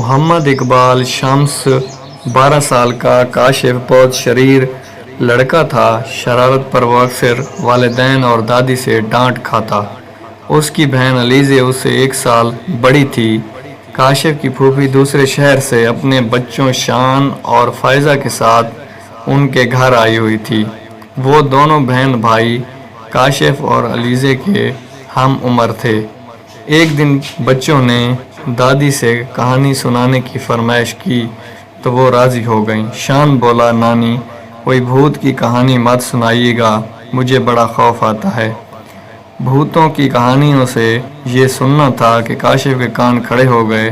محمد اقبال شمس 12 سال کا کاشف بہت شریر لڑکا تھا، شرارت پر وہ اکثر والدین اور دادی سے ڈانٹ کھاتا۔ اس کی بہن علیزے اس سے 1 سال بڑی تھی۔ کاشف کی پھوپھی دوسرے شہر سے اپنے بچوں شان اور فائزہ کے ساتھ ان کے گھر آئی ہوئی تھی۔ وہ دونوں بہن بھائی کاشف اور علیزے کے ہم عمر تھے۔ ایک دن بچوں نے دادی سے کہانی سنانے کی فرمائش کی تو وہ راضی ہو گئیں۔ شان بولا، نانی کوئی بھوت کی کہانی مت سنائیے گا، مجھے بڑا خوف آتا ہے۔ بھوتوں کی کہانیوں سے یہ سننا تھا کہ کاشف کے کان کھڑے ہو گئے۔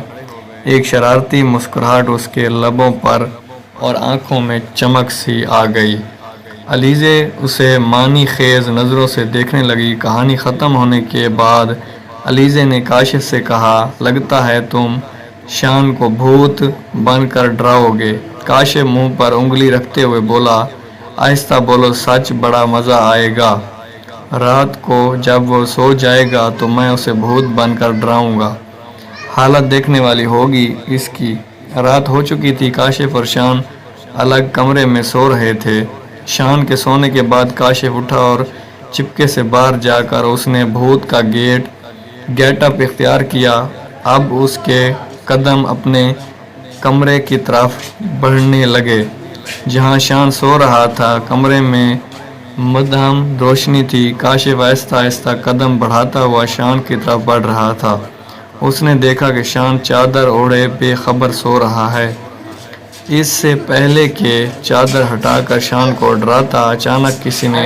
ایک شرارتی مسکراہٹ اس کے لبوں پر اور آنکھوں میں چمک سی آ گئی۔ علیزے اسے معنی خیز نظروں سے دیکھنے لگی۔ کہانی ختم ہونے کے بعد علیزے نے کاشف سے کہا، لگتا ہے تم شان کو بھوت بن کر ڈراؤ گے۔ کاشف منہ پر انگلی رکھتے ہوئے بولا، آہستہ بولو، سچ بڑا مزہ آئے گا۔ رات کو جب وہ سو جائے گا تو میں اسے بھوت بن کر ڈراؤں گا۔ حالت دیکھنے والی ہوگی اس کی۔ رات ہو چکی تھی۔ کاشف اور شان الگ کمرے میں سو رہے تھے۔ شان کے سونے کے بعد کاشف اٹھا اور چپکے سے باہر جا کر اس نے بھوت کا گیٹ اپ اختیار کیا۔ اب اس کے قدم اپنے کمرے کی طرف بڑھنے لگے جہاں شان سو رہا تھا۔ کمرے میں مدھم روشنی تھی۔ کاشف آہستہ آہستہ قدم بڑھاتا ہوا شان کی طرف بڑھ رہا تھا۔ اس نے دیکھا کہ شان چادر اوڑھے بے خبر سو رہا ہے۔ اس سے پہلے کہ چادر ہٹا کر شان کو ڈراتا، اچانک کسی نے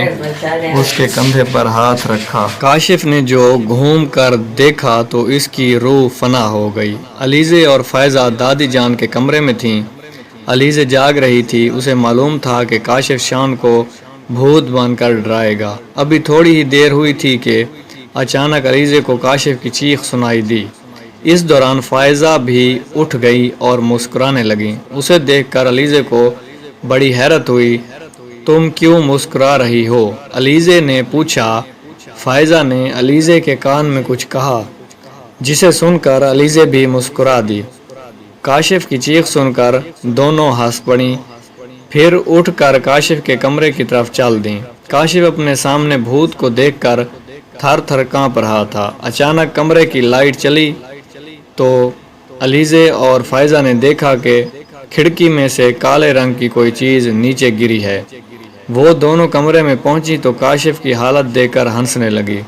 اس کے کندھے پر ہاتھ رکھا۔ کاشف نے جو گھوم کر دیکھا تو اس کی روح فنا ہو گئی۔ علیزے اور فائزہ دادی جان کے کمرے میں تھیں۔ علیزے جاگ رہی تھی۔ اسے معلوم تھا کہ کاشف شان کو بھوت بن کر ڈرائے گا۔ ابھی تھوڑی ہی دیر ہوئی تھی کہ اچانک علیزے کو کاشف کی چیخ سنائی دی۔ اس دوران فائزہ بھی اٹھ گئی اور مسکرانے لگی۔ اسے دیکھ کر علیزے کو بڑی حیرت ہوئی۔ تم کیوں مسکرا رہی ہو؟ علیزے نے پوچھا۔ فائزہ نے علیزے کے کان میں کچھ کہا جسے سن کر علیزے بھی مسکرا دی۔ کاشف کی چیخ سن کر دونوں ہنس پڑیں، پھر اٹھ کر کاشف کے کمرے کی طرف چل دیں۔ کاشف اپنے سامنے بھوت کو دیکھ کر تھر تھر کانپ رہا تھا۔ اچانک کمرے کی لائٹ چلی تو علیزے اور فائزہ نے دیکھا کہ کھڑکی میں سے کالے رنگ کی کوئی چیز نیچے گری ہے۔ وہ دونوں کمرے میں پہنچی تو کاشف کی حالت دیکھ کر ہنسنے لگی۔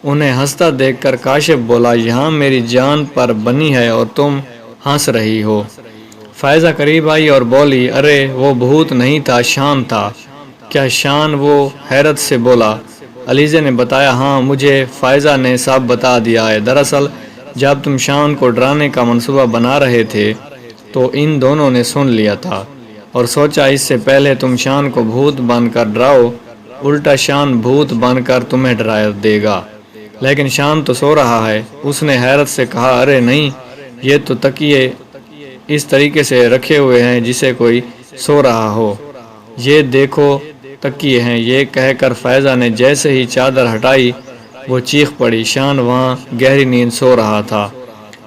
انہیں ہنستا دیکھ کر کاشف بولا، یہاں میری جان پر بنی ہے اور تم ہنس رہی ہو۔ فائزہ قریب آئی اور بولی، ارے وہ بھوت نہیں تھا، شان تھا۔ کیا شان؟ وہ حیرت سے بولا۔ علیزے نے بتایا، ہاں مجھے فائزہ نے سب بتا دیا ہے۔ دراصل جب تم شان کو ڈرانے کا منصوبہ بنا رہے تھے تو ان دونوں نے سن لیا تھا اور سوچا اس سے پہلے تم شان کو بھوت بن کر ڈراؤ، الٹا شان بھوت بن کر تمہیں ڈرا دے گا۔ لیکن شان تو سو رہا ہے۔ اس نے حیرت سے کہا، ارے نہیں، یہ تو تکیے اس طریقے سے رکھے ہوئے ہیں جسے کوئی سو رہا ہو۔ یہ دیکھو تکیے ہیں۔ یہ کہہ کر فائزہ نے جیسے ہی چادر ہٹائی وہ چیخ پڑی۔ شان وہاں گہری نیند سو رہا تھا۔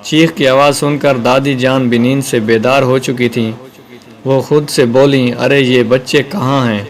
چیخ کی آواز سن کر دادی جان بھی نیند سے بیدار ہو چکی تھیں۔ وہ خود سے بولیں، ارے یہ بچے کہاں ہیں؟